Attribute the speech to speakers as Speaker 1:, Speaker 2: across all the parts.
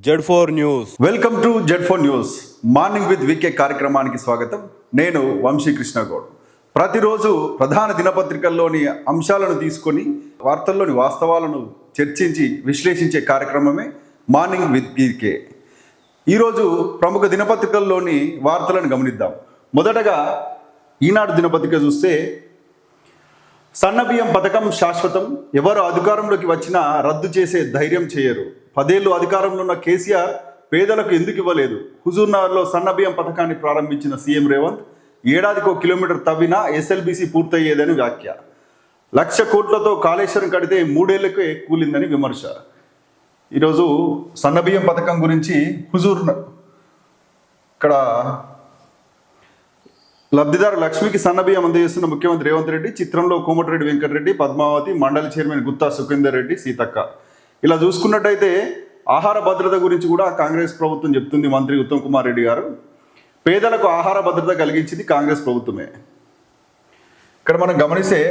Speaker 1: Z4 news.
Speaker 2: Welcome to Z4 news. Morning with VK కార్యక్రమానికి స్వాగతం. నేను వంశీకృష్ణ గౌడ్. ప్రతిరోజు ప్రధాన దినపత్రికల్లోని అంశాలను తీసుకొని వార్తల్లోని వాస్తవాలను చర్చించి విశ్లేషించే కార్యక్రమమే మార్నింగ్ విత్ వికే. ఈరోజు ప్రముఖ దినపత్రికల్లోని వార్తలను గమనిద్దాం. మొదటగా ఈనాడు దినపత్రిక చూస్తే, సన్నబియ్యం పథకం శాశ్వతం, ఎవరు అధికారంలోకి వచ్చినా రద్దు చేసే ధైర్యం చేయరు. 10 ఏళ్ళు అధికారంలో ఉన్న కేసీఆర్ పేదలకు ఎందుకు ఇవ్వలేదు? హుజూర్నగర్లో సన్నబియ్యం పథకాన్ని ప్రారంభించిన సీఎం రేవంత్, ఏడాదికి 1 కిలోమీటర్ తవ్వినా ఎస్ఎల్బీసీ పూర్తయ్యేదని వ్యాఖ్య. 1,00,000 కోట్లతో కాళేశ్వరం కడితే 3 ఏళ్లకే కూలిందని విమర్శ. ఈరోజు సన్నబియ్యం పథకం గురించి ఇక్కడ లబ్ధిదారు లక్ష్మికి సన్నబియ్యం అందజేస్తున్న ముఖ్యమంత్రి రేవంత్ రెడ్డి, చిత్రంలో కోమటిరెడ్డి వెంకటరెడ్డి, పద్మావతి, మండలి చైర్మన్ గుత్తా సుఖేందర్ రెడ్డి, సీతక్క. ఇలా చూసుకున్నట్టయితే ఆహార భద్రత గురించి కూడా కాంగ్రెస్ ప్రభుత్వం చెప్తుంది. మంత్రి ఉత్తమ్ కుమార్ రెడ్డి గారు, పేదలకు ఆహార భద్రత కలిగించింది కాంగ్రెస్ ప్రభుత్వమే. ఇక్కడ మనం గమనిస్తే,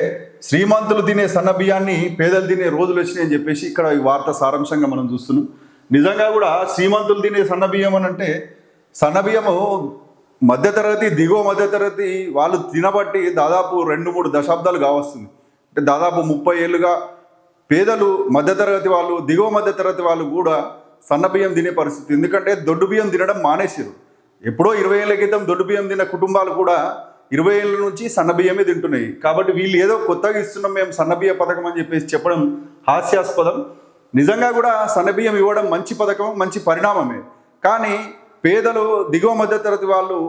Speaker 2: శ్రీమంతులు తినే సన్నబియ్యాన్ని పేదలు తినే రోజులు వచ్చినాయని చెప్పేసి ఇక్కడ ఈ వార్త సారాంశంగా మనం చూస్తున్నాం. నిజంగా కూడా శ్రీమంతులు తినే సన్నబియ్యం అని అంటే, సన్నబియ్యము మధ్యతరగతి, దిగువ మధ్యతరగతి వాళ్ళు తినబట్టి దాదాపు 2-3 దశాబ్దాలు కావస్తుంది. అంటే దాదాపు 30 ఏళ్ళుగా పేదలు, మధ్యతరగతి వాళ్ళు, దిగువ మధ్యతరగతి వాళ్ళు కూడా సన్నబియ్యం తినే పరిస్థితి. ఎందుకంటే దొడ్డు బియ్యం తినడం మానేసారు. ఎప్పుడో 20 ఏళ్ళ క్రితం దొడ్డు బియ్యం తిన్న కుటుంబాలు కూడా 20 ఏళ్ళ నుంచి సన్నబియ్యమే తింటున్నాయి. కాబట్టి వీళ్ళు ఏదో కొత్తగా ఇస్తున్నాం మేము సన్నబియ్య పథకం అని చెప్పేసి చెప్పడం హాస్యాస్పదం. నిజంగా కూడా సన్నబియ్యం ఇవ్వడం మంచి పథకం, మంచి పరిణామమే. కానీ పేదలు, దిగువ మధ్యతరగతి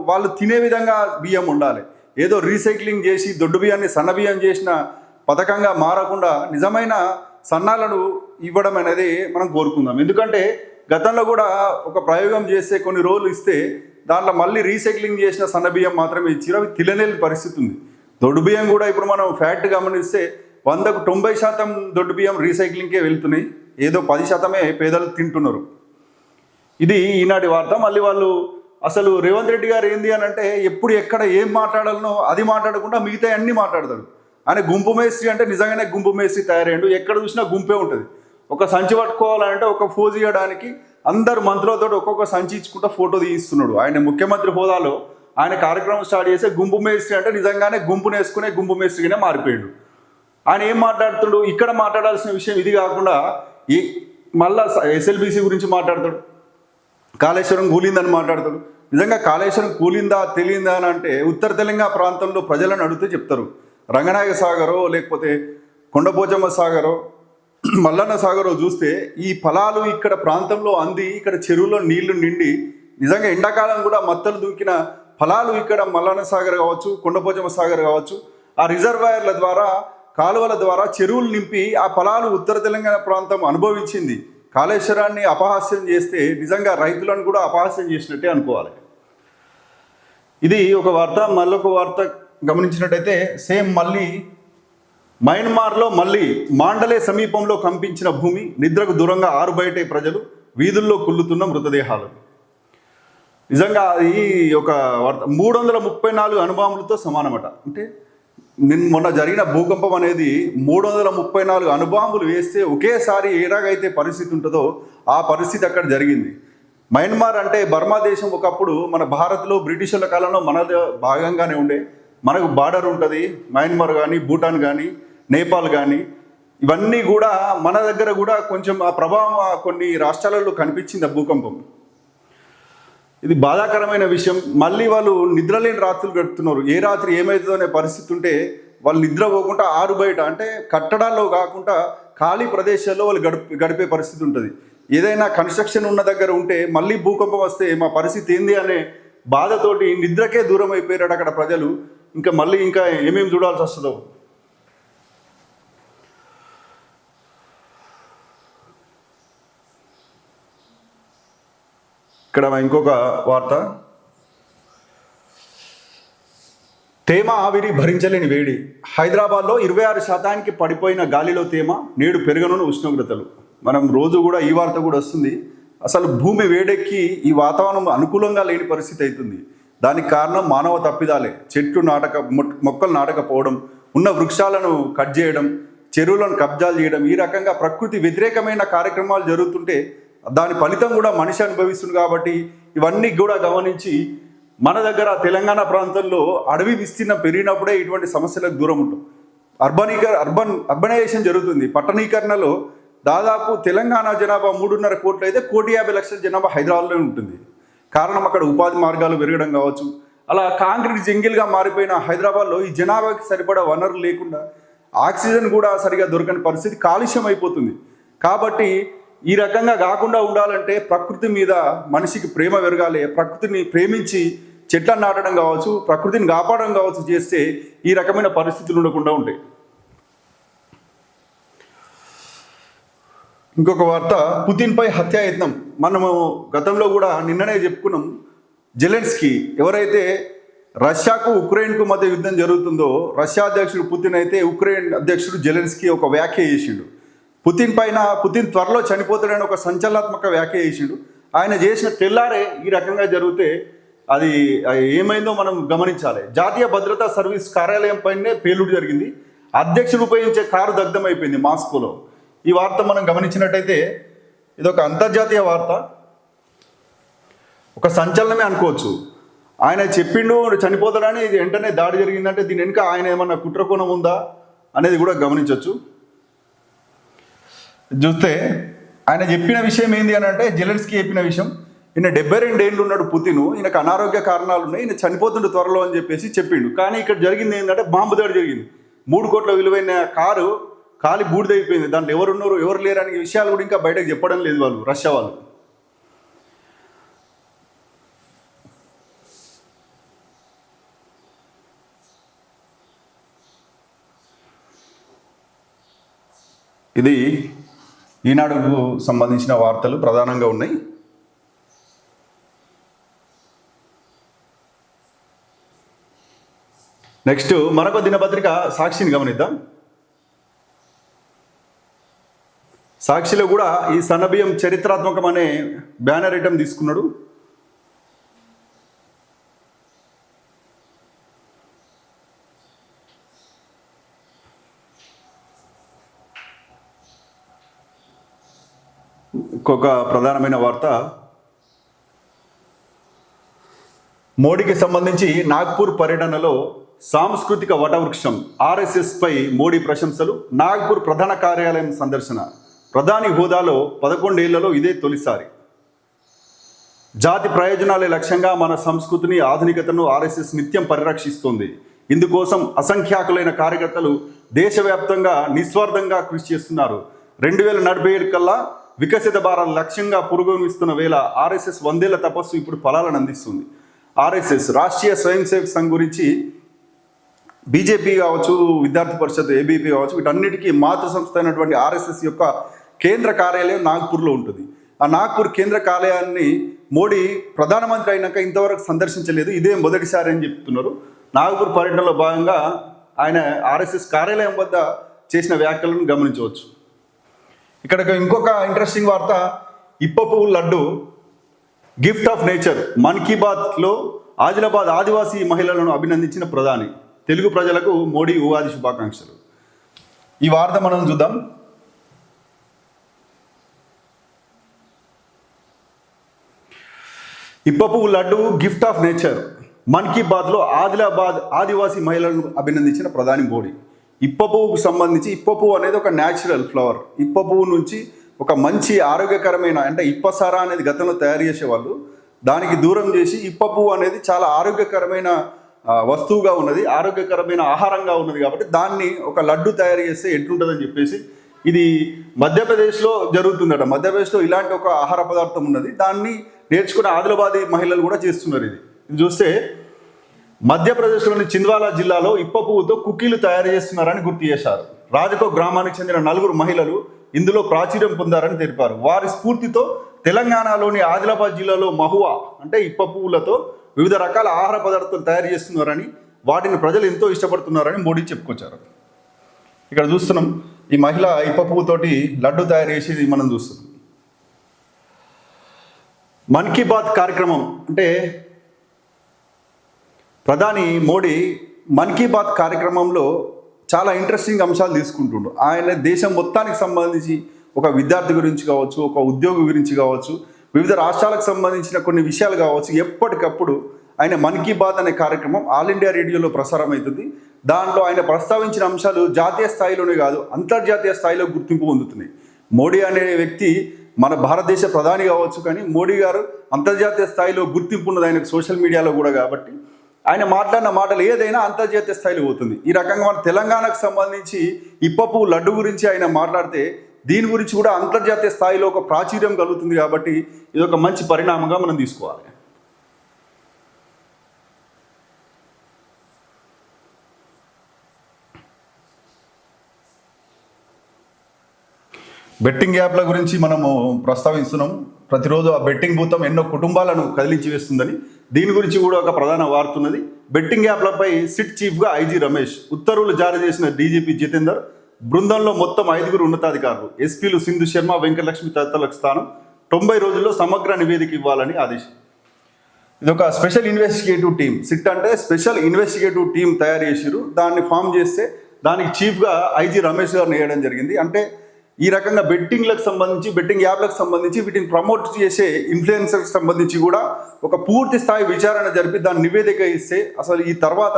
Speaker 2: వాళ్ళు తినే విధంగా బియ్యం ఉండాలి. ఏదో రీసైక్లింగ్ చేసి దొడ్డు బియ్యాన్ని సన్నబియ్యం చేసిన పథకంగా మారకుండా నిజమైన సన్నాలను ఇవ్వడం అనేది మనం కోరుకుందాం. ఎందుకంటే గతంలో కూడా ఒక ప్రయోగం చేస్తే కొన్ని రోజులు ఇస్తే దాంట్లో మళ్ళీ రీసైక్లింగ్ చేసిన సన్నబియ్యం మాత్రమే ఇచ్చారు. అవి తినలేని పరిస్థితి ఉంది. దొడ్డు బియ్యం కూడా ఇప్పుడు మనం ఫ్యాక్ట్ గమనిస్తే 100కు 90% దొడ్డు బియ్యం రీసైక్లింగ్కే వెళ్తున్నాయి. ఏదో 10% పేదలు తింటున్నారు. ఇది ఈనాటి వార్త. మళ్ళీ వాళ్ళు అసలు రేవంత్ రెడ్డి గారు ఏంది అని అంటే, ఎప్పుడు ఎక్కడ ఏం మాట్లాడాలనో అది మాట్లాడకుండా మిగతా అన్నీ మాట్లాడతాడు. ఆయన గుంపు మేస్త్రి అంటే నిజంగానే గుంపు మేస్త్రి తయారయ్యాడు. ఎక్కడ చూసినా గుంపే ఉంటుంది. ఒక సంచి పట్టుకోవాలంటే ఒక ఫోజు ఇవ్వడానికి అందరు మంత్రులతో ఒక్కొక్క సంచి ఇచ్చుకుంటూ ఫోటో తీయిస్తున్నాడు. ఆయన ముఖ్యమంత్రి హోదాలో ఆయన కార్యక్రమం స్టార్ట్ చేస్తే గుంపు మేస్త్రి అంటే నిజంగానే గుంపు నేసుకునే గుంపు మేస్త్రిగానే మారిపోయాడు. ఆయన ఏం మాట్లాడుతాడు? ఇక్కడ మాట్లాడాల్సిన విషయం ఇది కాకుండా మళ్ళా ఎస్ఎల్బీసీ గురించి మాట్లాడతాడు, కాళేశ్వరం కూలిందని మాట్లాడతాడు. నిజంగా కాళేశ్వరం కూలిందా తెలియందా అని అంటే ఉత్తర తెలంగాణ ప్రాంతంలో ప్రజలను అడిగితే చెప్తారు. రంగనాయక సాగరో లేకపోతే కొండపోచమ్మ సాగరో మల్లన్న సాగరో చూస్తే ఈ ఫలాలు ఇక్కడ ప్రాంతంలో అంది, ఇక్కడ చెరువులో నీళ్లు నిండి నిజంగా ఎండాకాలం కూడా మత్తలు దూకిన ఫలాలు ఇక్కడ మల్లన్న సాగర్ కావచ్చు, కొండపోచమ్మ సాగర్ కావచ్చు, ఆ రిజర్వాయర్ల ద్వారా, కాలువల ద్వారా చెరువులు నింపి ఆ ఫలాలు ఉత్తర తెలంగాణ ప్రాంతం అనుభవించింది. కాళేశ్వరాన్ని అపహాస్యం చేస్తే నిజంగా రైతులను కూడా అపహాస్యం చేసినట్టే అనుకోవాలి. ఇది ఒక వార్త. మళ్ళొక వార్త గమనించినట్టయితే సేమ్ మళ్ళీ మయన్మార్లో మళ్ళీ మాండలే సమీపంలో కంపించిన భూమి, నిద్రకు దూరంగా ఆరుబయటే ప్రజలు, వీధుల్లో కుళ్ళుతున్న మృతదేహాలు. నిజంగా ఈ ఒక వార్త 334 అణుబాంబులతో సమానమట. అంటే మొన్న జరిగిన భూకంపం అనేది 334 అణుబాంబులు వేస్తే ఒకేసారి ఎలాగైతే పరిస్థితి ఉంటుందో ఆ పరిస్థితి అక్కడ జరిగింది. మయన్మార్ అంటే బర్మా దేశం ఒకప్పుడు మన భారత్లో బ్రిటిషర్ల కాలంలో మన భాగంగానే ఉండే. మనకు బార్డర్ ఉంటుంది. మయన్మార్ కానీ, భూటాన్ కానీ, నేపాల్ కానీ, ఇవన్నీ కూడా మన దగ్గర కూడా కొంచెం ఆ ప్రభావం కొన్ని రాష్ట్రాలలో కనిపించింది ఆ భూకంపం. ఇది బాధాకరమైన విషయం. మళ్ళీ వాళ్ళు నిద్రలేని రాత్రులు గడుపుతున్నారు. ఏ రాత్రి ఏమవుతుందో అనే పరిస్థితి ఉంటే వాళ్ళు నిద్ర పోకుండా ఆరు బయట, అంటే కట్టడాల్లో కాకుండా ఖాళీ ప్రదేశాల్లో వాళ్ళు గడిపే పరిస్థితి ఉంటుంది. ఏదైనా కన్స్ట్రక్షన్ ఉన్న దగ్గర ఉంటే మళ్ళీ భూకంపం వస్తే మా పరిస్థితి ఏంది అనే బాధతోటి నిద్రకే దూరం అయిపోయారు అక్కడ ప్రజలు. ఇంకా మళ్ళీ ఇంకా ఏమేమి చూడాల్సి వస్తుందో. ఇక్కడ ఇంకొక వార్త. తేమ ఆవిరి భరించలేని వేడి. హైదరాబాద్లో 26% పడిపోయిన గాలిలో తేమ, నేడు పెరగనున్న ఉష్ణోగ్రతలు. మనం రోజు కూడా ఈ వార్త కూడా వస్తుంది. అసలు భూమి వేడెక్కి ఈ వాతావరణం అనుకూలంగా లేని పరిస్థితి అవుతుంది. దానికి కారణం మానవ తప్పిదాలే. చెట్లు మొక్కలు నాటకపోవడం, ఉన్న వృక్షాలను కట్ చేయడం, చెరువులను కబ్జాలు చేయడం, ఈ రకంగా ప్రకృతి వ్యతిరేకమైన కార్యక్రమాలు జరుగుతుంటే దాని ఫలితం కూడా మనిషి అనుభవిస్తుంది. కాబట్టి ఇవన్నీ కూడా గమనించి మన దగ్గర తెలంగాణ ప్రాంతంలో అడవి విస్తీర్ణం పెరిగినప్పుడే ఇటువంటి సమస్యలకు దూరం ఉంటుంది. అర్బనైజేషన్ జరుగుతుంది. పట్టణీకరణలో దాదాపు తెలంగాణ జనాభా 3.5 కోట్లు అయితే 1,50,00,000 జనాభా హైదరాబాద్లో ఉంటుంది. కారణం అక్కడ ఉపాధి మార్గాలు పెరగడం కావచ్చు. అలా కాంక్రీట్ జంగిల్గా మారిపోయిన హైదరాబాద్లో ఈ జనాభాకి సరిపడా వనరులు లేకుండా ఆక్సిజన్ కూడా సరిగా దొరకని పరిస్థితి, కాలుష్యం అయిపోతుంది. కాబట్టి ఈ రకంగా కాకుండా ఉండాలంటే ప్రకృతి మీద మనిషికి ప్రేమ పెరగాలి. ప్రకృతిని ప్రేమించి చెట్లను నాటడం కావచ్చు, ప్రకృతిని కాపాడడం కావచ్చు చేస్తే ఈ రకమైన పరిస్థితులు ఉండకుండా ఉంటాయి. ఇంకొక వార్త, పుతిన్పై హత్యాయత్నం. మనము గతంలో కూడా నిన్ననే చెప్పుకున్నాం. జెలెన్స్కీ ఎవరైతే రష్యాకు ఉక్రెయిన్కు మధ్య యుద్ధం జరుగుతుందో, రష్యా అధ్యక్షుడు పుతిన్ అయితే ఉక్రెయిన్ అధ్యక్షుడు జెలెన్స్కీ ఒక వ్యాఖ్య చేసిండు. పుతిన్ త్వరలో చనిపోతాడని ఒక సంచలనాత్మక వ్యాఖ్య చేసిండు. ఆయన చేసిన తెల్లారే ఈ రకంగా జరిగితే అది ఏమైందో మనం గమనించాలి. జాతీయ భద్రతా సర్వీస్ కార్యాలయం పైనే పేలుడు జరిగింది. అధ్యక్షుడు ఉపయోగించే కారు దగ్ధమైపోయింది మాస్కోలో. ఈ వార్త మనం గమనించినట్టయితే ఇదొక అంతర్జాతీయ వార్త, ఒక సంచలనమే అనుకోవచ్చు. ఆయన చెప్పిండు చనిపోతాడని, ఇది వెంటనే దాడి జరిగిందంటే దీని వెనుక ఆయన ఏమన్నా కుట్రకోణం ఉందా అనేది కూడా గమనించవచ్చు. చూస్తే ఆయన చెప్పిన విషయం ఏంది అని అంటే, జెలెన్స్కీ చెప్పిన విషయం, ఈయన 72 ఏళ్ళు ఉన్నాడు పుతిన్, ఈయనకు అనారోగ్య కారణాలు ఉన్నాయి, ఈయన చనిపోతుండే త్వరలో అని చెప్పేసి చెప్పిండు. కానీ ఇక్కడ జరిగింది ఏంటంటే బాంబు దాడి జరిగింది. 3 కోట్ల విలువైన కారు కాలి బూడిదైపోయింది. దాంట్లో ఎవరు ఉన్నారు ఎవరు లేరు అనే విషయాలు కూడా ఇంకా బయటకు చెప్పడం లేదు వాళ్ళు, రష్యా వాళ్ళు. ఇది ఈనాడుకు సంబంధించిన వార్తలు ప్రధానంగా ఉన్నాయి. నెక్స్ట్ మరొక దినపత్రిక సాక్షిని గమనిద్దాం. సాక్షిలో కూడా ఈ సన్నబియ్యం చరిత్రాత్మకం అనే బ్యానర్ ఐటమ్ తీసుకున్నాడు. ఇంకొక ప్రధానమైన వార్త, మోడీకి సంబంధించి నాగ్పూర్ పర్యటనలో సాంస్కృతిక వటవృక్షం. ఆర్ఎస్ఎస్ పై మోడీ ప్రశంసలు. నాగ్పూర్ ప్రధాన కార్యాలయం సందర్శన. ప్రధాని హోదాలో 11 ఏళ్లలో ఇదే తొలిసారి. జాతి ప్రయోజనాలే లక్ష్యంగా మన సంస్కృతిని, ఆధునికతను ఆర్ఎస్ఎస్ నిత్యం పరిరక్షిస్తోంది. ఇందుకోసం అసంఖ్యాకులైన కార్యకర్తలు దేశవ్యాప్తంగా నిస్వార్థంగా కృషి చేస్తున్నారు. 2047 కల్లా వికసిత భారత్ లక్ష్యంగా పురోగమిస్తున్న వేళ ఆర్ఎస్ఎస్ 100 ఏళ్ల తపస్సు ఇప్పుడు ఫలాలను అందిస్తుంది. ఆర్ఎస్ఎస్ రాష్ట్రీయ స్వయం సేవక్ సంఘ్ గురించి బీజేపీ కావచ్చు, విద్యార్థి పరిషత్ ఏబీపీ కావచ్చు, వీటన్నిటికీ మాతృ సంస్థ అయినటువంటి ఆర్ఎస్ఎస్ యొక్క కేంద్ర కార్యాలయం నాగ్పూర్లో ఉంటుంది. ఆ నాగ్పూర్ కేంద్ర కార్యాలయాన్ని మోడీ ప్రధానమంత్రి అయినాక ఇంతవరకు సందర్శించలేదు, ఇదే మొదటిసారి అని చెప్తున్నారు. నాగ్పూర్ పర్యటనలో భాగంగా ఆయన ఆర్ఎస్ఎస్ కార్యాలయం వద్ద చేసిన వ్యాఖ్యలను గమనించవచ్చు. ఇక్కడ ఇంకొక ఇంట్రెస్టింగ్ వార్త, ఇప్పపు laddu gift of nature. Mann Ki బాత్లో ఆదిలాబాద్ ఆదివాసీ మహిళలను అభినందించిన ప్రధాని. తెలుగు ప్రజలకు మోడీ ఉగాది శుభాకాంక్షలు. ఈ వార్త మనం చూద్దాం. ఇప్పపు laddu gift of nature. Mann Ki బాత్లో ఆదిలాబాద్ ఆదివాసీ మహిళలను అభినందించిన ప్రధాని మోడీ. ఇప్ప పువ్వుకు సంబంధించి, ఇప్ప పువ్వు అనేది ఒక న్యాచురల్ ఫ్లవర్. ఇప్ప పువ్వు నుంచి ఒక మంచి ఆరోగ్యకరమైన, అంటే ఇప్పసారా అనేది గతంలో తయారు చేసేవాళ్ళు, దానికి దూరం చేసి ఇప్ప పువ్వు అనేది చాలా ఆరోగ్యకరమైన వస్తువుగా ఉన్నది, ఆరోగ్యకరమైన ఆహారంగా ఉన్నది. కాబట్టి దాన్ని ఒక లడ్డు తయారు చేస్తే ఎట్లుంటుందని చెప్పేసి, ఇది మధ్యప్రదేశ్లో జరుగుతుందట. మధ్యప్రదేశ్లో ఇలాంటి ఒక ఆహార పదార్థం ఉన్నది, దాన్ని నేర్చుకునే ఆదిలాబాదీ మహిళలు కూడా చేస్తున్నారు. ఇది చూస్తే మధ్యప్రదేశ్లోని చింద్వాలా జిల్లాలో ఇప్ప పువ్వుతో కుకీలు తయారు చేస్తున్నారని గుర్తు చేశారు. రాజకో గ్రామానికి చెందిన 4 మహిళలు ఇందులో ప్రాచుర్యం పొందారని తెలిపారు. వారి స్ఫూర్తితో తెలంగాణలోని ఆదిలాబాద్ జిల్లాలో మహువా అంటే ఇప్ప పువ్వులతో వివిధ రకాల ఆహార పదార్థాలు తయారు చేస్తున్నారని, వాటిని ప్రజలు ఎంతో ఇష్టపడుతున్నారని మోడీ చెప్పుకొచ్చారు. ఇక్కడ చూస్తున్నాం, ఈ మహిళ ఇప్ప పువ్వుతోటి లడ్డు తయారు చేసేది మనం చూస్తున్నాం. మన్ కీ బాత్ కార్యక్రమం అంటే ప్రధాని మోడీ మన్ కీ బాత్ కార్యక్రమంలో చాలా ఇంట్రెస్టింగ్ అంశాలు తీసుకుంటుండు. ఆయన దేశం మొత్తానికి సంబంధించి ఒక విద్యార్థి గురించి కావచ్చు, ఒక ఉద్యోగి గురించి కావచ్చు, వివిధ రాష్ట్రాలకు సంబంధించిన కొన్ని విషయాలు కావచ్చు, ఎప్పటికప్పుడు ఆయన మన్ కీ బాత్ అనే కార్యక్రమం ఆల్ ఇండియా రేడియోలో ప్రసారం అవుతుంది. దాంట్లో ఆయన ప్రస్తావించిన అంశాలు జాతీయ స్థాయిలోనే కాదు, అంతర్జాతీయ స్థాయిలో గుర్తింపు పొందుతున్నాయి. మోడీ అనే వ్యక్తి మన భారతదేశ ప్రధాని కావచ్చు, కానీ మోడీ గారు అంతర్జాతీయ స్థాయిలో గుర్తింపు ఉన్నది ఆయనకు సోషల్ మీడియాలో కూడా. కాబట్టి ఆయన మాట్లాడిన మాటలు ఏదైనా అంతర్జాతీయ స్థాయిలో పోతుంది. ఈ రకంగా మన తెలంగాణకు సంబంధించి ఇప్పపు లడ్డు గురించి ఆయన మాట్లాడితే దీని గురించి కూడా అంతర్జాతీయ స్థాయిలో ఒక ప్రాచుర్యం కలుగుతుంది. కాబట్టి ఇది ఒక మంచి పరిణామంగా మనం తీసుకోవాలి. బెట్టింగ్ యాప్ల గురించి మనము ప్రస్తావిస్తున్నాం. ప్రతిరోజు ఆ బెట్టింగ్ భూతం ఎన్నో కుటుంబాలను కదిలించి వేస్తుందని దీని గురించి కూడా ఒక ప్రధాన వార్త ఉన్నది. బెట్టింగ్ యాప్లపై సిట్ చీఫ్గా ఐజీ రమేష్, ఉత్తర్వులు జారీ చేసిన డీజీపీ జితేందర్, బృందంలో మొత్తం 5 ఉన్నతాధికారులు, ఎస్పీలు సింధు శర్మ, వెంకటలక్ష్మి తదితరులకు స్థానం, 90 రోజుల్లో సమగ్ర నివేదిక ఇవ్వాలని ఆదేశం. ఇది ఒక స్పెషల్ ఇన్వెస్టిగేటివ్ టీం. సిట్ అంటే స్పెషల్ ఇన్వెస్టిగేటివ్ టీం తయారు చేసిరు. దాన్ని ఫామ్ చేస్తే దానికి చీఫ్గా ఐజీ రమేష్ గారిని వేయడం జరిగింది. అంటే ఈ రకంగా బెట్టింగ్లకు సంబంధించి, బెట్టింగ్ యాప్లకు సంబంధించి, వీటిని ప్రమోట్ చేసే ఇన్ఫ్లుయెన్సర్కి సంబంధించి కూడా ఒక పూర్తి స్థాయి విచారణ జరిపి దాన్ని నివేదిక ఇస్తే అసలు ఈ తర్వాత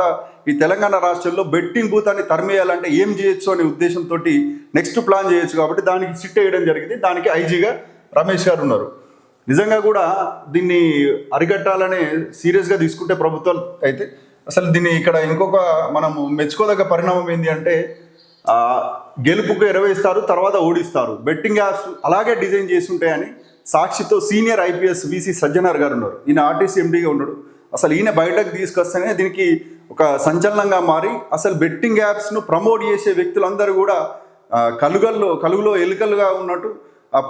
Speaker 2: ఈ తెలంగాణ రాష్ట్రంలో బెట్టింగ్ భూతాన్ని తరిమేయాలంటే ఏం చేయొచ్చు అనే ఉద్దేశంతో నెక్స్ట్ ప్లాన్ చేయొచ్చు. కాబట్టి దానికి సిట్ వేయడం జరిగింది. దానికి ఐజీగా రమేష్ గారు ఉన్నారు. నిజంగా కూడా దీన్ని అరికట్టాలనే సీరియస్గా తీసుకుంటే ప్రభుత్వాలు అయితే అసలు దీన్ని ఇక్కడ ఇంకొక మనము మెచ్చుకోదగ్గ పరిణామం ఏంటి అంటే గెలుపుకు 20 ఇస్తారు, తర్వాత ఓడిస్తారు. బెట్టింగ్ యాప్స్ అలాగే డిజైన్ చేసి ఉంటాయని సాక్షితో సీనియర్ ఐపీఎస్ వీసీ సజ్జనార్ గారు ఉన్నారు. ఈయన ఆర్టీసీ ఎండీగా ఉన్నాడు. అసలు ఈయన బయటకు తీసుకొస్తేనే దీనికి ఒక సంచలనంగా మారి అసలు బెట్టింగ్ యాప్స్ను ప్రమోట్ చేసే వ్యక్తులందరూ కూడా కలుగులో ఎలుకలుగా ఉన్నట్టు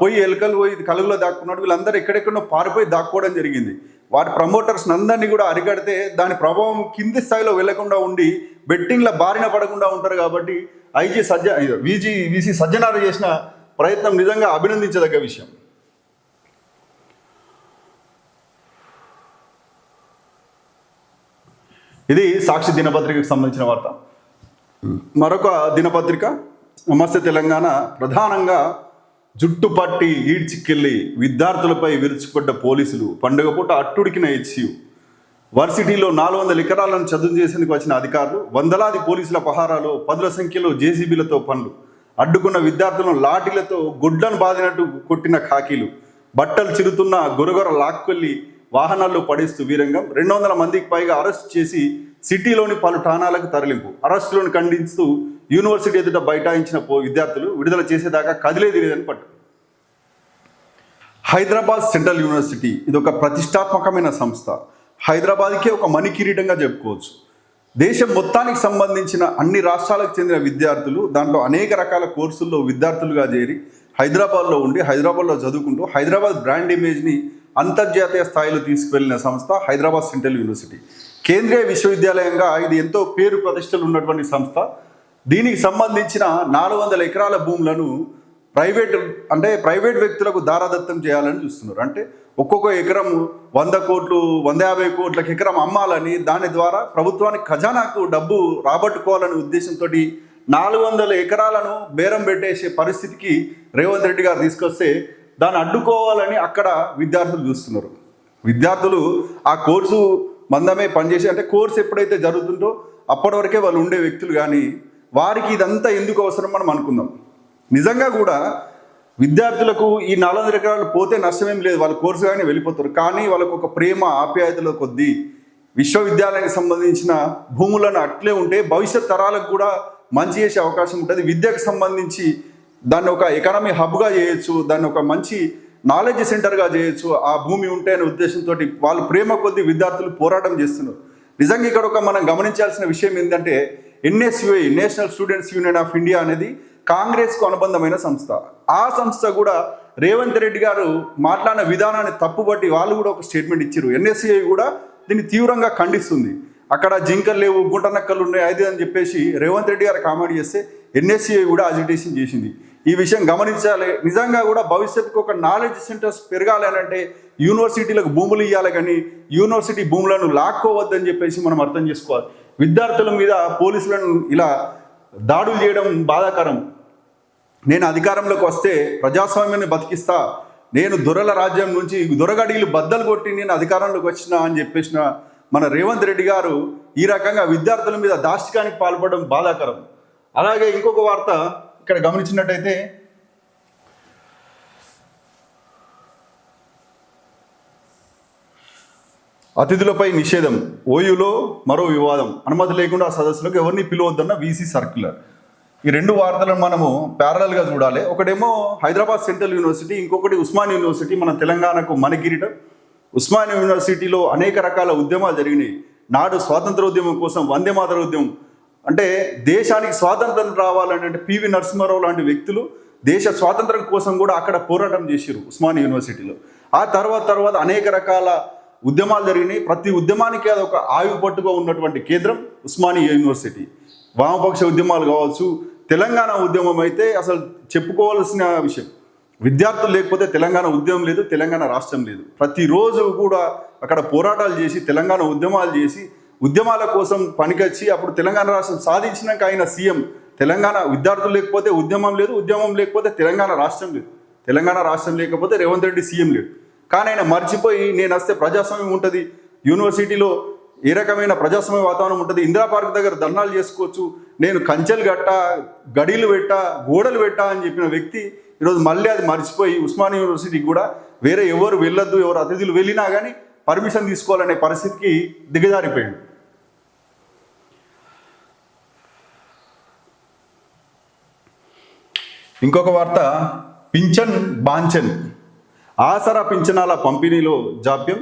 Speaker 2: పోయి ఎలుకలు పోయి కలుగులో దాక్కున్నట్టు వీళ్ళందరూ ఎక్కడెక్కడో పారిపోయి దాక్కోవడం జరిగింది. వాటి ప్రమోటర్స్ అందరినీ కూడా అరికడితే దాని ప్రభావం కింది స్థాయిలో వెళ్లకుండా ఉండి బెట్టింగ్ల బారిన పడకుండా ఉంటారు. కాబట్టి వీసీ సజ్జనారు చేసిన ప్రయత్నం నిజంగా అభినందించదగ్గ విషయం. ఇది సాక్షి దినపత్రికకు సంబంధించిన వార్త. మరొక దినపత్రిక నమస్తే తెలంగాణ. ప్రధానంగా జుట్టు పట్టి ఈడ్చికెళ్లి విద్యార్థులపై విరుచుకుపడ్డ పోలీసులు, పండుగ పూట అట్టుడికిన హెచ్యు, వర్సిటీలో 400 ఎకరాలను చదువు చేసేందుకు వచ్చిన అధికారులు, వందలాది పోలీసుల పహారాలో 10ల సంఖ్యలో జేసీబీలతో పనులు, అడ్డుకున్న విద్యార్థులను లాఠీలతో గుడ్లను బాదినట్టు కొట్టిన ఖాకీలు, బట్టలు చిరుతున్న గొరగొర లాక్కొల్లి వాహనాల్లో పడేస్తూ వీరంగం, 200 మందికి పైగా అరెస్ట్ చేసి సిటీలోని పలు ఠాణాలకు తరలింపు, అరెస్టులను ఖండిస్తూ యూనివర్సిటీ ఎదుట బైఠాయించిన విద్యార్థులు విడుదల చేసేదాకా కదిలేది లేదని పట్టు. హైదరాబాద్ సెంట్రల్ యూనివర్సిటీ ఇది ఒక ప్రతిష్టాత్మకమైన సంస్థ. హైదరాబాద్కే ఒక మణికిరీటంగా చెప్పుకోవచ్చు. దేశం మొత్తానికి సంబంధించిన అన్ని రాష్ట్రాలకు చెందిన విద్యార్థులు దాంట్లో అనేక రకాల కోర్సుల్లో విద్యార్థులుగా చేరి హైదరాబాద్లో ఉండి హైదరాబాద్లో చదువుకుంటూ హైదరాబాద్ బ్రాండ్ ఇమేజ్ని అంతర్జాతీయ స్థాయిలో తీసుకువెళ్ళిన సంస్థ హైదరాబాద్ సెంట్రల్ యూనివర్సిటీ. కేంద్రీయ విశ్వవిద్యాలయంగా ఇది ఎంతో పేరు ప్రతిష్టలు ఉన్నటువంటి సంస్థ. దీనికి సంబంధించిన 400 ఎకరాల భూములను ప్రైవేట్ వ్యక్తులకు దారాదత్తం చేయాలని చూస్తున్నారు. అంటే ఒక్కొక్క ఎకరం 100 కోట్లు 150 కోట్లకు ఎకరం అమ్మాలని, దాని ద్వారా ప్రభుత్వానికి ఖజానాకు డబ్బు రాబట్టుకోవాలనే ఉద్దేశంతో 400 ఎకరాలను బేరం పెట్టేసే పరిస్థితికి రేవంత్ రెడ్డి గారు తీసుకొస్తే దాన్ని అడ్డుకోవాలని అక్కడ విద్యార్థులు చూస్తున్నారు. విద్యార్థులు ఆ కోర్సు మందమే పనిచేసి, అంటే కోర్సు ఎప్పుడైతే జరుగుతుందో అప్పటి వరకే వాళ్ళు ఉండే వ్యక్తులు. కానీ వారికి ఇదంతా ఎందుకు అవసరం మనం అనుకుందాం. నిజంగా కూడా విద్యార్థులకు ఈ 400 ఎకరాలు పోతే నష్టమేం లేదు, వాళ్ళ కోర్సు కానీ వెళ్ళిపోతారు. కానీ వాళ్ళకు ఒక ప్రేమ ఆప్యాయతల కొద్దీ విశ్వవిద్యాలయానికి సంబంధించిన భూములను అట్లే ఉంటే భవిష్యత్ తరాలకు కూడా మంచి చేసే అవకాశం ఉంటుంది. విద్యకు సంబంధించి దాన్ని ఒక ఎకానమీ హబ్గా చేయొచ్చు, దాన్ని ఒక మంచి నాలెడ్జ్ సెంటర్గా చేయొచ్చు ఆ భూమి ఉంటే అనే ఉద్దేశంతో వాళ్ళు ప్రేమ కొద్దీ విద్యార్థులు పోరాటం చేస్తున్నారు. నిజంగా ఇక్కడ ఒక మనం గమనించాల్సిన విషయం ఏంటంటే NSUI national students union of India అనేది కాంగ్రెస్కు అనుబంధమైన సంస్థ. ఆ సంస్థ కూడా రేవంత్ రెడ్డి గారు మాట్లాడిన విధానాన్ని తప్పుబట్టి వాళ్ళు కూడా ఒక స్టేట్మెంట్ ఇచ్చారు. NSUI కూడా దీన్ని తీవ్రంగా ఖండిస్తుంది. అక్కడ జింకలు లేవు, గుంటనక్కలు ఉన్నాయి, అది అని చెప్పేసి రేవంత్ రెడ్డి గారు కామెంట్ చేస్తే NSUI కూడా అజిటేషన్ చేసింది. ఈ విషయం గమనించాలి. నిజంగా కూడా భవిష్యత్తుకు ఒక నాలెడ్జ్ సెంటర్స్ పెరగాలి అని అంటే యూనివర్సిటీలకు భూములు ఇవ్వాలి, కానీ యూనివర్సిటీ భూములను లాక్కోవద్దని చెప్పేసి మనం అర్థం చేసుకోవాలి. విద్యార్థుల మీద పోలీసులను ఇలా దాడులు చేయడం బాధాకరం. నేను అధికారంలోకి వస్తే ప్రజాస్వామ్యాన్ని బతికిస్తా, నేను దొరల రాజ్యం నుంచి దొరగడీలు బద్దలు కొట్టి నేను అధికారంలోకి వచ్చిన అని చెప్పేసిన మన రేవంత్ రెడ్డి గారు ఈ రకంగా విద్యార్థుల మీద దాష్టికానికి పాల్పడడం బాధాకరం. అలాగే ఇంకొక వార్త ఇక్కడ గమనించినట్టయితే, అతిథులపై నిషేధం, ఓయూలో మరో వివాదం, అనుమతి లేకుండా ఆ సదస్సులకు ఎవరిని పిలవద్దన్న వీసీ సర్క్యులర్. ఈ రెండు వార్తలను మనము ప్యారలల్గా చూడాలి. ఒకటేమో హైదరాబాద్ సెంట్రల్ యూనివర్సిటీ, ఇంకొకటి ఉస్మానియా యూనివర్సిటీ. మన తెలంగాణకు మనకిరీటం. ఉస్మానియా యూనివర్సిటీలో అనేక రకాల ఉద్యమాలు జరిగినాయి. నాడు స్వాతంత్ర ఉద్యమం కోసం వందే మాతర ఉద్యమం, అంటే దేశానికి స్వాతంత్రం రావాలంటే పివి నరసింహారావు లాంటి వ్యక్తులు దేశ స్వాతంత్రం కోసం కూడా అక్కడ పోరాటం చేశారు ఉస్మానియా యూనివర్సిటీలో. ఆ తర్వాత అనేక రకాల ఉద్యమాలు జరిగినాయి. ప్రతి ఉద్యమానికి అదొక ఆయువు పట్టుగా ఉన్నటువంటి కేంద్రం ఉస్మానియా యూనివర్సిటీ. వామపక్ష ఉద్యమాలు కావచ్చు, తెలంగాణ ఉద్యమం అయితే అసలు చెప్పుకోవాల్సిన విషయం. విద్యార్థులు లేకపోతే తెలంగాణ ఉద్యమం లేదు, తెలంగాణ రాష్ట్రం లేదు. ప్రతిరోజు కూడా అక్కడ పోరాటాలు చేసి తెలంగాణ ఉద్యమాలు చేసి ఉద్యమాల కోసం పనికొచ్చి అప్పుడు తెలంగాణ రాష్ట్రం సాధించినాక ఆయన సీఎం. తెలంగాణ విద్యార్థులు లేకపోతే ఉద్యమం లేదు, ఉద్యమం లేకపోతే తెలంగాణ రాష్ట్రం లేదు, తెలంగాణ రాష్ట్రం లేకపోతే రేవంత్ రెడ్డి సీఎం లేడు. కానీ ఆయన మర్చిపోయి నేను వస్తే ప్రజాస్వామ్యం ఉంటుంది, యూనివర్సిటీలో ఏ రకమైన ప్రజాస్వామ్య వాతావరణం ఉంటుంది, ఇందిరా పార్క్ దగ్గర ధర్నాలు చేసుకోవచ్చు, నేను కంచెలు కట్టా, గడీలు పెట్టా, గోడలు పెట్టా అని చెప్పిన వ్యక్తి ఈరోజు మళ్ళీ అది మర్చిపోయి ఉస్మానియా యూనివర్సిటీకి కూడా వేరే ఎవరు వెళ్ళొద్దు, ఎవరు అతిథులు వెళ్ళినా కానీ పర్మిషన్ తీసుకోవాలనే పరిస్థితికి దిగజారిపోయాడు. ఇంకొక వార్త, పింఛన్ బాంఛన్, ఆసరా పింఛనాల పంపిణీలో జాప్యం,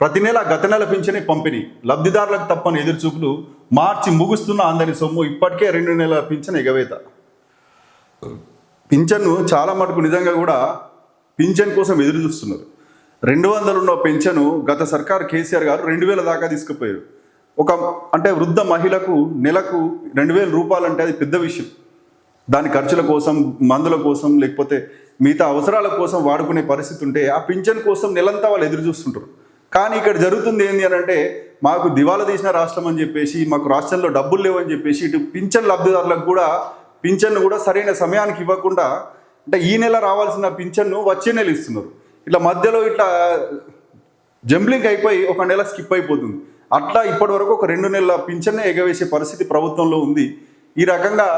Speaker 2: ప్రతి నెల గత నెల పింఛనే పంపిణీ, లబ్ధిదారులకు తప్పని ఎదురుచూపులు, మార్చి ముగుస్తున్న అందరి సొమ్ము, ఇప్పటికే 2 నెలల పింఛన్ ఎగవేత. పింఛన్ను చాలా మటుకు నిజంగా కూడా పింఛన్ కోసం ఎదురు చూస్తున్నారు. 200 ఉన్న పెన్షను గత సర్కార్ కేసీఆర్ గారు 2000 దాకా తీసుకుపోయారు. అంటే వృద్ధ మహిళకు నెలకు 2000 రూపాయలు అంటే అది పెద్ద విషయం. దాని ఖర్చుల కోసం, మందుల కోసం, లేకపోతే మిగతా అవసరాల కోసం వాడుకునే పరిస్థితి ఉంటే ఆ పింఛన్ కోసం నెలంతా వాళ్ళు ఎదురు చూస్తుంటారు. కానీ ఇక్కడ జరుగుతుంది ఏంటి అని అంటే, మాకు దివాలా తీసిన రాష్ట్రం అని చెప్పేసి, మాకు రాష్ట్రంలో డబ్బులు లేవని చెప్పేసి ఇటు పింఛన్ లబ్ధిదారులకు కూడా పింఛన్ను కూడా సరైన సమయానికి ఇవ్వకుండా, అంటే ఈ నెల రావాల్సిన పింఛన్ను వచ్చే నెల ఇస్తున్నారు. ఇట్లా మధ్యలో ఇట్లా జంబ్లింగ్ అయిపోయి ఒక నెల స్కిప్ అయిపోతుంది. అట్లా ఇప్పటి వరకు ఒక 2 నెలల పింఛన్నే ఎగవేసే పరిస్థితి ప్రభుత్వంలో ఉంది. ఈ రకంగా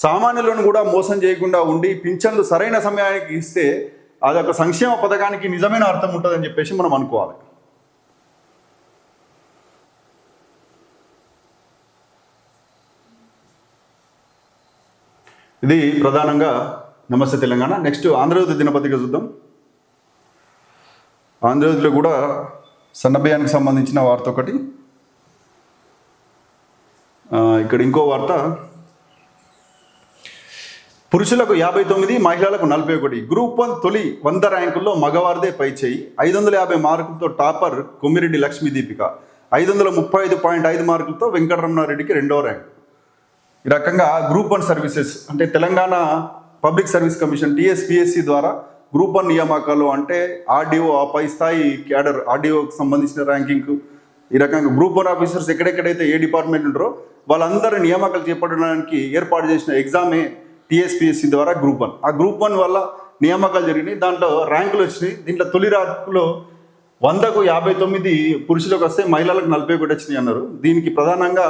Speaker 2: సామాన్యులను కూడా మోసం చేయకుండా ఉండి పింఛన్లు సరైన సమయానికి ఇస్తే అదొక సంక్షేమ పథకానికి నిజమైన అర్థం ఉంటుందని చెప్పేసి మనం అనుకోవాలి. ఇది ప్రధానంగా నమస్తే తెలంగాణ. నెక్స్ట్ ఆంధ్రజ్యోతి దినపత్రిక చూద్దాం. ఆంధ్రజ్యోతిలో కూడా సన్నబియ్యానికి సంబంధించిన వార్త ఒకటి. ఇక్కడ ఇంకో వార్త, పురుషులకు 59, మహిళలకు 41, గ్రూప్ 1 తొలి 100 ర్యాంకుల్లో మగవారిదే పై చేయి, 550 మార్కులతో టాపర్ కొమ్మిరెడ్డి లక్ష్మీ దీపిక, 535.5 మార్కులతో వెంకటరమణారెడ్డికి 2వ ర్యాంకు. ఈ రకంగా గ్రూప్ 1 సర్వీసెస్ అంటే Telangana public service commission TSPSC ద్వారా గ్రూప్ 1 నియామకాలు, అంటే ఆర్డీఓ ఆ పై స్థాయి క్యాడర్ ఆర్డీఓకి సంబంధించిన ర్యాంకింగ్, ఈ రకంగా గ్రూప్ 1 ఆఫీసర్స్ ఎక్కడెక్కడైతే ఏ డిపార్ట్మెంట్ ఉంటారో వాళ్ళందరూ నియామకాలు చేపట్టడానికి ఏర్పాటు చేసిన ఎగ్జామే టీఎస్పీఎస్సీ ద్వారా గ్రూప్ 1. ఆ గ్రూప్ 1 వల్ల నియామకాలు జరిగినాయి, దాంట్లో ర్యాంకులు వచ్చినాయి. దీంట్లో తొలి ర్యాంకులో 100కు 59 పురుషులకు వస్తే మహిళలకు 41 వచ్చినాయి అన్నారు. దీనికి ప్రధానంగా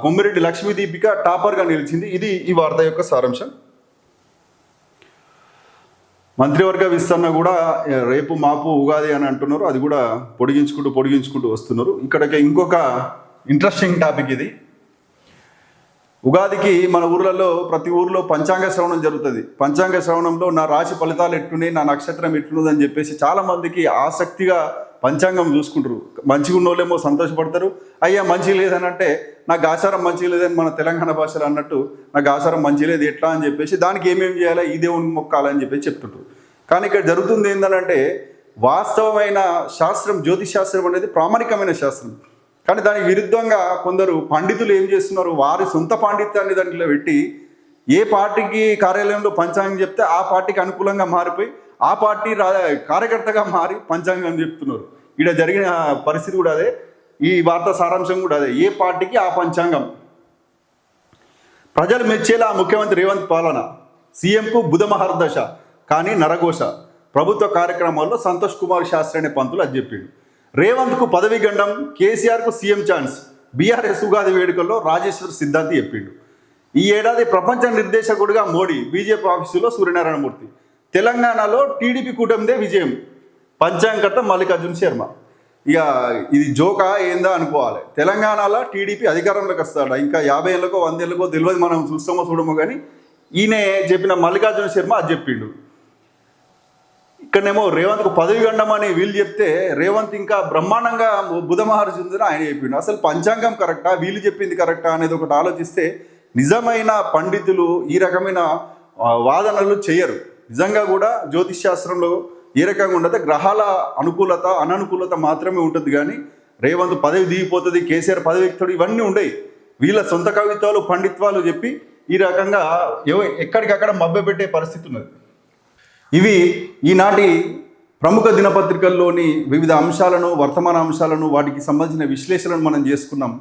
Speaker 2: కొమ్మిరెడ్డి లక్ష్మీ దీపిక టాపర్గా నిలిచింది. ఇది ఈ వార్త యొక్క సారాంశం. మంత్రివర్గ విస్తరణ కూడా రేపు మాపు ఉగాది అని అంటున్నారు. అది కూడా పొడిగించుకుంటూ వస్తున్నారు. ఇక్కడికి ఇంకొక ఇంట్రెస్టింగ్ టాపిక్ ఇది. ఉగాదికి మన ఊర్లలో ప్రతి ఊర్లో పంచాంగ శ్రవణం జరుగుతుంది. పంచాంగ శ్రవణంలో నా రాశి ఫలితాలు ఎట్లున్నాయి, నా నక్షత్రం ఎట్లున్నది అని చెప్పేసి చాలామందికి ఆసక్తిగా పంచాంగం చూసుకుంటారు. మంచిగా ఉన్న వాళ్ళేమో సంతోషపడతారు, అయ్యా మంచి లేదని అంటే నాకు ఆచారం మంచి లేదని మన తెలంగాణ భాషలో అన్నట్టు నాకు ఆచారం మంచి లేదు ఎట్లా అని చెప్పేసి దానికి ఏమేమి చేయాలి, ఈ దేవుని మొక్కాలని చెప్పేసి చెప్తుంటారు. కానీ ఇక్కడ జరుగుతుంది ఏంటంటే, వాస్తవమైన శాస్త్రం జ్యోతిష్ శాస్త్రం అనేది ప్రామాణికమైన శాస్త్రం. కానీ దానికి విరుద్ధంగా కొందరు పండితులు ఏం చేస్తున్నారు, వారి సొంత పాండిత్యాన్ని దాంట్లో పెట్టి ఏ పార్టీకి కార్యాలయంలో పంచాంగం చెప్తే ఆ పార్టీకి అనుకూలంగా మారిపోయి ఆ పార్టీ కార్యకర్తగా మారి పంచాంగం చెప్తున్నారు. ఇక్కడ జరిగిన పరిస్థితి కూడా అదే, ఈ వార్తా సారాంశం కూడా అదే. ఏ పార్టీకి ఆ పంచాంగం. ప్రజలు మెచ్చేలా ముఖ్యమంత్రి రేవంత్ పాలన. సీఎంకు బుధమహర్దశ కానీ నరఘోష. ప్రభుత్వ కార్యక్రమాల్లో సంతోష్ కుమార్ శాస్త్రి అనే పంతులు అది చెప్పిండు. రేవంత్కు పదవి గండం, కేసీఆర్కు సీఎం ఛాన్స్. బీఆర్ఎస్ ఉగాది వేడుకల్లో రాజేశ్వర్ సిద్ధాంతి చెప్పిండు. ఈ ఏడాది ప్రపంచ నిర్దేశకుడిగా మోడీ, బీజేపీ ఆఫీసులో సూర్యనారాయణమూర్తి. తెలంగాణలో టీడీపీ కూటమిదే విజయం, పంచాంగకర్త మల్లికార్జున శర్మ. ఇక ఇది జోకా ఏందా అనుకోవాలి. తెలంగాణలో టీడీపీ అధికారంలోకి వస్తాడు, ఇంకా 50 ఏళ్ళకో 100 ఏళ్ళకో తెలియదు, మనం చూస్తామో చూడమో. కానీ ఈయనే చెప్పిన మల్లికార్జున శర్మ అది చెప్పిండు. ఇక్కడనేమో రేవంత్కు పదవి గండం అని వీళ్ళు చెప్తే రేవంత్ ఇంకా బ్రహ్మాండంగా బుధ మహర్షి ఉందని ఆయన చెప్పిండు. అసలు పంచాంగం కరెక్టా, వీళ్ళు చెప్పింది కరెక్టా అనేది ఒకటి ఆలోచిస్తే నిజమైన పండితులు ఈ రకమైన వాదనలు చేయరు. నిజంగా కూడా జ్యోతిష్ శాస్త్రంలో ఏ రకంగా ఉండదు, గ్రహాల అనుకూలత అననుకూలత మాత్రమే ఉంటుంది. కానీ రేవంత్ పదవి దిగిపోతుంది, కేసీఆర్ పదవి ఎక్కుతాడు, ఇవన్నీ ఉండవు. వీళ్ళ సొంత కవిత్వాలు పండిత్వాలు చెప్పి ఈ రకంగా ఎక్కడికక్కడ మభ్యపెట్టే పరిస్థితి ఉన్నది. ఇవి ఈనాటి ప్రముఖ దినపత్రికల్లోని వివిధ అంశాలను, వర్తమాన అంశాలను, వాటికి సంబంధించిన విశ్లేషణను మనం చేసుకున్నాం.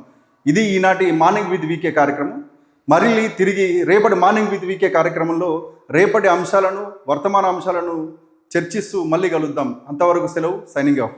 Speaker 2: ఇది ఈనాటి మార్నింగ్ విత్ వీకే కార్యక్రమం. మళ్ళీ తిరిగి రేపటి మార్నింగ్ విత్ వీకే కార్యక్రమంలో రేపటి అంశాలను, వర్తమాన అంశాలను చర్చిస్తూ మళ్ళీ కలుద్దాం. అంతవరకు సెలవు. Signing off.